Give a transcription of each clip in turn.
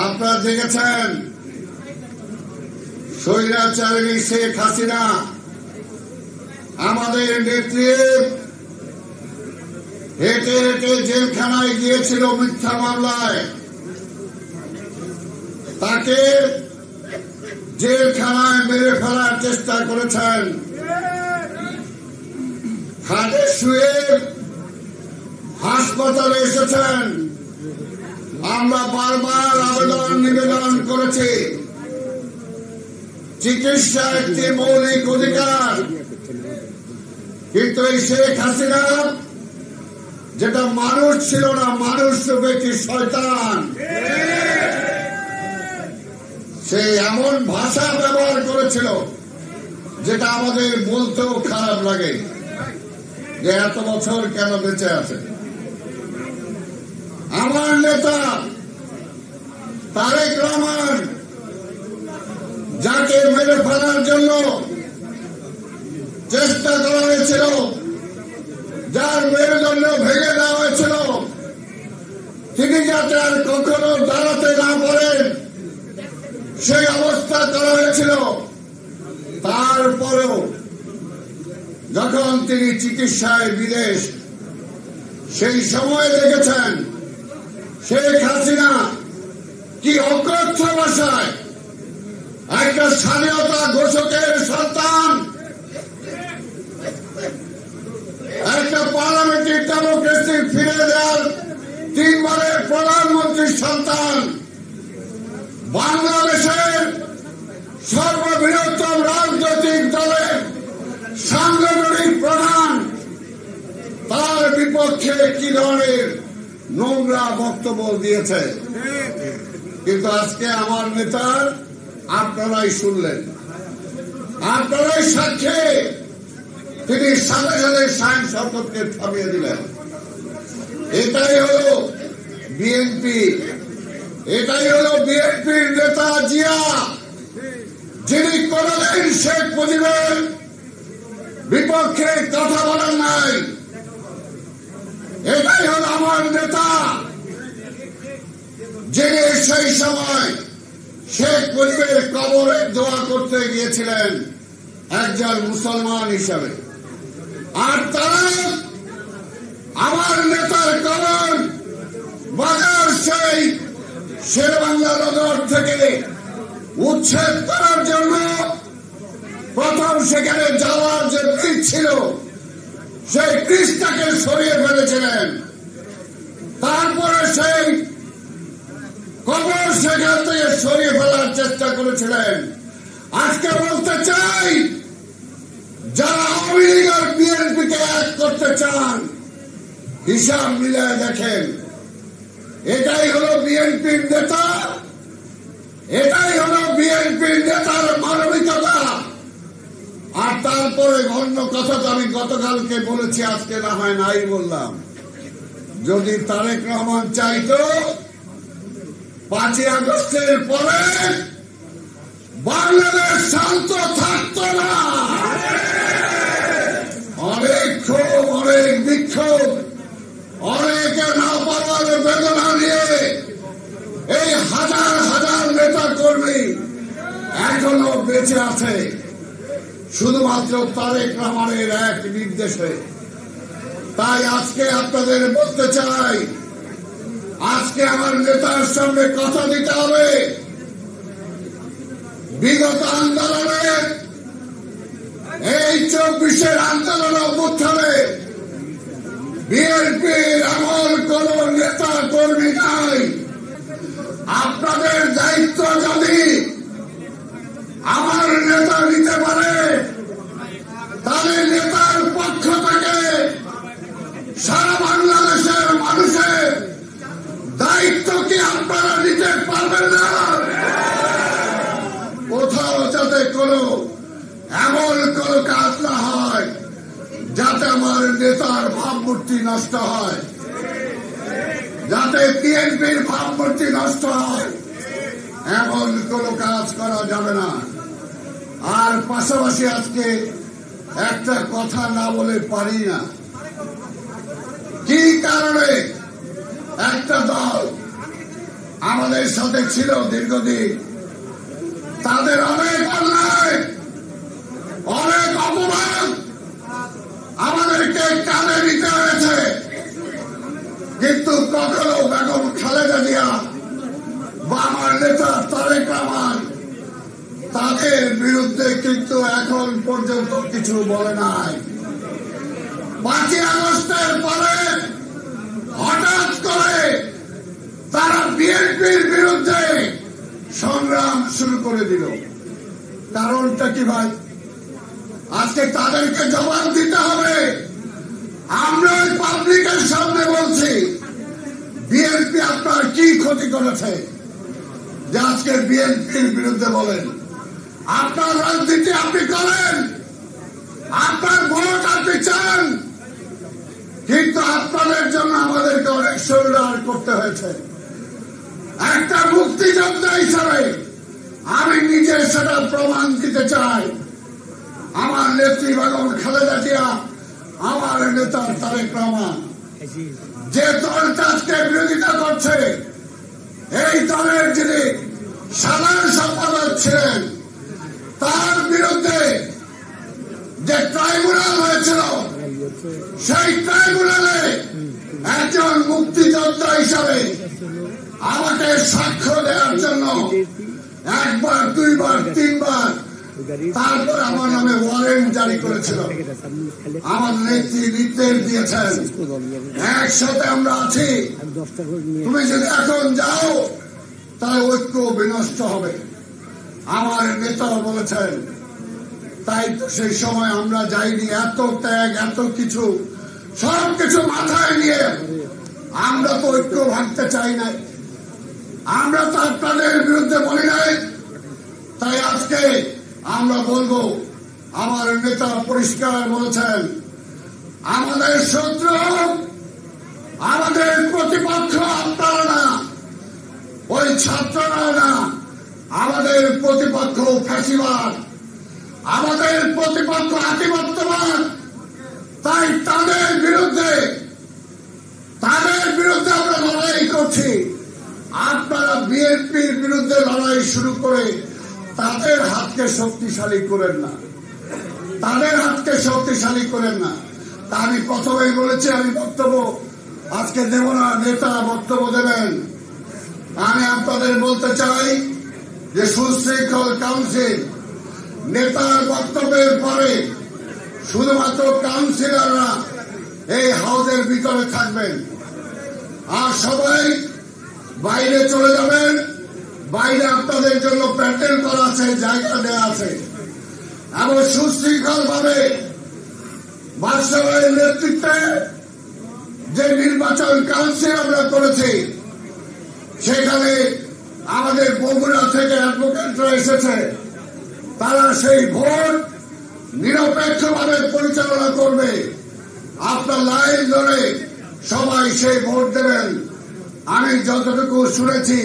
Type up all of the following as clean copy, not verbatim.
আপনারা দেখেছেন স্বৈরাচারী শেখ হাসিনা আমাদের নেত্রী হেঁটে হেঁটে জেলখানায় গিয়েছিল মিথ্যা মামলায়। তাকে জেলখানায় মেরে ফেলার চেষ্টা করেছেন। খাটে শুয়ে হাসপাতালে এসেছেন। আমরা বারবার আবেদন নিবেদন করেছি, চিকিৎসা একটি মৌলিক অধিকার, কিন্তু এই শেখ হাসিনা যেটা মানুষ ছিল না, মানুষ রূপে একটি শয়তান, সে এমন ভাষা ব্যবহার করেছিল যেটা আমাদের বলতেও খারাপ লাগে যে এত বছর কেন বেঁচে আছে। আমার নেতা তারেক রহমান, যাকে মেরে ফেলার জন্য চেষ্টা করা হয়েছিল, যার মেরুদণ্ড ভেঙে দেওয়া হয়েছিল, তিনি যাতে আর কখনো দাঁড়াতে না পারেন সেই অবস্থা করা হয়েছিল। তারপরেও যখন তিনি চিকিৎসায় বিদেশ, সেই সময় দেখেছেন শেখ হাসিনা কি অকথ্য ভাষায় একটা স্বাধীনতা ঘোষকের সন্তান, একটা পার্লামেন্টারি ডেমোক্রেসি ফিরে দেওয়ার 3 বারের প্রধানমন্ত্রীর সন্তান, বাংলাদেশের সর্ববৃহত্তম রাজনৈতিক দলের সাংগঠনিক প্রধান, তার বিপক্ষে কি ধরনের নোংরা বক্তব্য দিয়েছে। কিন্তু আজকে আমার নেতার আপনারাই শুনলেন, আপনারাই সাক্ষী, তিনি সাথে সাথে শাহীন শওকতকে থামিয়ে দিলেন। এটাই হলো বিএনপি, এটাই হলো বিএনপির নেতা জিয়া, যিনি কোনদিন শেখ মুজিবের বিপক্ষে কথা বলেন নাই। এটাই হলো আমার নেতা, যিনি সেই সময় শেখ মুজিবের কবরে দোয়া করতে গিয়েছিলেন একজন মুসলমান হিসাবে। আর তারা আমার নেতার কবর বাজার সেই শেরবাংলা নগর থেকে উচ্ছেদ করার জন্য প্রথম সেখানে যাওয়ার যে ব্রিজ ছিল, সেই ব্রিজটাকে সরিয়ে ফেলেছিলেন। তারপরে সেই কবর সেখান থেকে সরিয়ে ফেলার চেষ্টা করেছিলেন। আজকে বলতে চাই, যারা আওয়ামী লীগ আর বিএনপিকে এক করতে চান, হিসাব মিলায় দেখেন, এটাই হলো বিএনপির নেতা, এটাই হলো বিএনপির নেতার মানবিকতা। আর তারপরে অন্য কথা তো আমি গতকালকে বলেছি, আজকে না হয় নাই বললাম, যদি তারেক রহমান চাইতো 5ই আগস্টের পরে বাংলাদেশ শান্ত থাকত না। অনেক ক্ষোভ, অনেক বিক্ষোভ, অনেকে না পাওয়ার বেদনা নিয়ে এই হাজার হাজার নেতা কর্মী এখনো বেঁচে আছে শুধুমাত্র তারেক রহমানের এক নির্দেশে। তাই আজকে আপনাদের বলতে চাই, আজকে আমার নেতার সামনে কথা দিতে হবে। বিগত আন্দোলনে, এই 24-এর আন্দোলন অভ্যুত্থানে বিএনপির এমন কোন নেতা কর্মী নাই। আপনাদের দায়িত্ব যদি আমার নেতা নিতে পারে, তাহলে নেতার পক্ষ থেকে সারা বাংলাদেশের মানুষের দায়িত্ব কি আপনারা নিতে পারবেন না? কোথাও যাতে কোনো এমন কোন কাজ না হয় যাতে আমার নেতার ভাবমূর্তি নষ্ট হয়, যাতে বিএনপির ভাবমূর্তি নষ্ট হয়, এমন কোন কাজ করা যাবে না। আর পাশাপাশি আজকে একটা কথা না বলে পারি না, কি কারণে একটা দল আমাদের সাথে ছিল দীর্ঘদিন, তাদের অনেক অন্যায়, অনেক অপমান আমাদেরকে কানে নিতে হয়েছে, কিন্তু কখনো বেগম খালেদা জিয়া বা আমার নেতা তারেক রহমান তাদের বিরুদ্ধে কিন্তু এখন পর্যন্ত কিছু বলে নাই। 5ই আগস্টের পরে হঠাৎ করে তারা বিএনপির বিরুদ্ধে সংগ্রাম শুরু করে দিল। কারণটা কি ভাই? আজকে তাদেরকে জবাব দিতে হবে। আমরা পাবলিকের সামনে বলছি, বিএনপি আপনার কি ক্ষতি করেছে যে আজকে বিএনপির বিরুদ্ধে বলেন? আপনার রাজনীতি আপনি করেন, আপনার ভোট আপনি চান, কিন্তু আপনাদের জন্য আমাদেরকে অনেক সংগ্রাম করতে হয়েছে। একটা মুক্তিযোদ্ধা হিসাবে আমি নিজে সেটা প্রমাণ দিতে চাই। আমার নেত্রী বেগম খালেদা জিয়া, আমার নেতা তারেক রহমান যে দলটা আজকে বিরোধিতা করছে, এই দলের যিনি সাধারণ সম্পাদক ছিলেন, তার বিরুদ্ধে যে ট্রাইব্যুনাল হয়েছিল, সেই ট্রাইব্যুনালে একজন মুক্তিযোদ্ধা হিসাবে আমাকে সাক্ষ্য দেওয়ার জন্য 1 বার 2 বার 3 বার তারপর আমার নামে ওয়ারেন্ট জারি করেছিল। আমার নেত্রী নির্দেশ দিয়েছেন, একসাথে আমরা আছি, তুমি যদি এখন যাও তাহলে ঐক্য বিনষ্ট হবে। আমার নেতাও বলেছেন, তাই তো সেই সময় আমরা যাইনি। এত ত্যাগ, এত কিছু, সবকিছু মাথায় নিয়ে আমরা তো ঐক্য ভাঙতে চাই নাই, আমরা তো আপনাদের বিরুদ্ধে বলি নাই। তাই আজকে আমরা বলবো, আমার নেতা পরিষ্কার বলেছেন, আমাদের শত্রু, আমাদের প্রতিপক্ষ আপনারা না, ওই ছাত্ররা না, আমাদের প্রতিপক্ষ ফ্যাসিবাদ, আমাদের প্রতিপক্ষ আধিপত্যবাদ। তাই তাদের বিরুদ্ধে আমরা লড়াই করছি। আপনারা বিএনপির বিরুদ্ধে লড়াই শুরু করে তাদের হাতকে শক্তিশালী করেন না, তাদের হাতকে শক্তিশালী করেন না। তা আমি প্রথমেই বলেছি, আমি বক্তব্য আজকে দেব না, নেতা বক্তব্য দেবেন। আমি আপনাদের বলতে চাই যে সুশৃঙ্খল কাউন্সিল, নেতার বক্তব্যের পরে শুধুমাত্র কাউন্সিলররা এই হাউসের ভিতরে থাকবেন, আর সবাই বাইরে চলে যাবেন। বাইরে আপনাদের জন্য প্যান্ডেল করা আছে, জায়গা দেওয়া আছে, এবং সুশৃঙ্খল ভাবে বাদশাহের নেতৃত্বে যে নির্বাচন কাউন্সিল আমরা করেছি, সেখানে আমাদের বগুড়া থেকে অ্যাডভোকেটরা এসেছে। তারা সেই ভোট নিরপেক্ষভাবে পরিচালনা করবে। আপনার লাইন ধরে সবাই সেই ভোট দেবেন। আমি যতটুকু শুনেছি,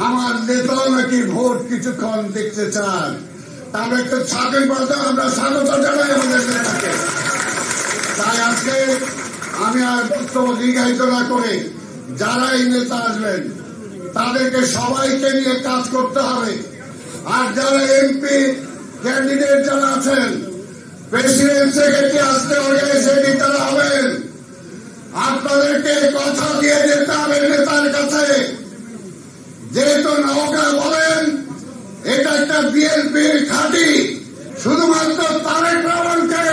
আমার নেতাও নাকি ভোট কিছুক্ষণ দেখতে চান। তাহলে একটু স্বাধীনভাবে আমরা স্বাগত জানাই আমাদের নেতাকে। তাই আজকে আমি আর বক্তব্য দীর্ঘায়িত না করে, যারা এই নেতা আসবেন তাদেরকে সবাইকে নিয়ে কাজ করতে হবে। আর যারা এমপি ক্যান্ডিডেট যারা আছেন, প্রেসিডেন্ট সেক্রেটারি আসতে অর্গানাইজেশন তারা হবেন, আপনাদেরকে কথা দিয়ে যেতে হবে নেতার কাছে। যেহেতু নৌকা বলেন এটা একটা বিএনপির ঘাঁটি, শুধুমাত্র তারেক রহমানকে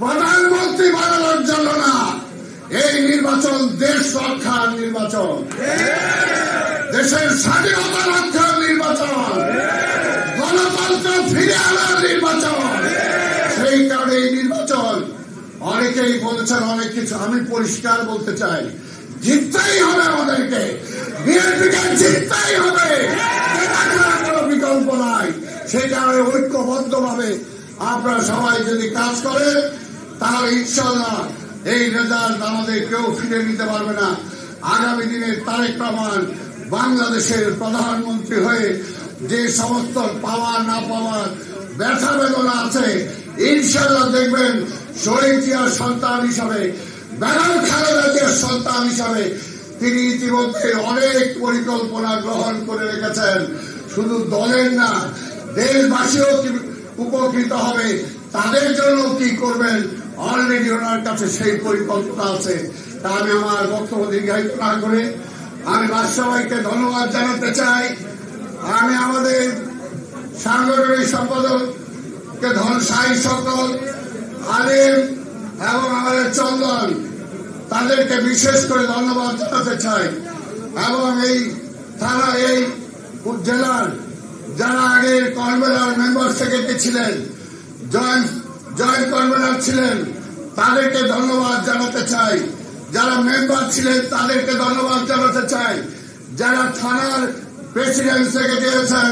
প্রধানমন্ত্রী বানানোর জন্য না, এই নির্বাচন দেশ রক্ষার নির্বাচন, দেশের স্বাধীনতা রক্ষার নির্বাচন, গণতন্ত্র ফিরে আনার নির্বাচন। সেই কারণে এই নির্বাচন, অনেকেই বলেছেন অনেক কিছু, আমি পরিষ্কার বলতে চাই, জিততেই হবে আমাদেরকে, বিএনপিকে জিততেই হবে, কোনো বিকল্প নাই। সেই কারণে ঐক্যবদ্ধ ভাবে আপনারা সবাই যদি কাজ করেন, তাহলে ইনশাল্লাহ এই রেজাল্ট আমাদের কেউ ফিরে নিতে পারবে না। আগামী দিনে তারেক রহমান বাংলাদেশের প্রধানমন্ত্রী হয়ে যে সমস্ত পাওয়ার না পাওয়ার ব্যথা বেদনা আছে, ইনশাল্লাহ দেখবেন শহীদ জিয়ার সন্তান হিসাবে, বেগম খালেদা জিয়ার সন্তান হিসাবে তিনি ইতিমধ্যে অনেক পরিকল্পনা গ্রহণ করে রেখেছেন। শুধু দলের না, দেশবাসীও উপকৃত হবে, তাদের জন্য কি করবেন অলরেডি ওনার কাছে সেই পরিকল্পনা আছে। তা আমি আমার বক্তব্য দীর্ঘায়িত না করে আমি রাষ্ট্রসভাকে ধন্যবাদ জানাতে চাই। আমি আমাদের সাংগঠনিক সম্পাদককে শাহী সকল আলিম এবং আমাদের চন্দন, তাদেরকে বিশেষ করে ধন্যবাদ জানাতে চাই। এবং এই থানা, এই জেলার যারা আগের কনভেনার মেম্বার সেক্রেটারি ছিলেন, জয়েন্ট কনভেনার ছিলেন, তাদেরকে ধন্যবাদ জানাতে চাই। যারা মেম্বার ছিলেন তাদেরকে ধন্যবাদ জানাতে চাই। যারা থানার প্রেসিডেন্ট সেক্রেটারি আছেন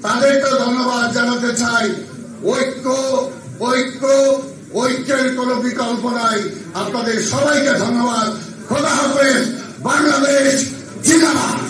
তাদেরকে ধন্যবাদ জানাতে চাই। ঐক্যের কোন বিকল্প নাই। আপনাদের সবাইকে ধন্যবাদ। খোদা হাফেজ। বাংলাদেশ জিন্দাবাদ।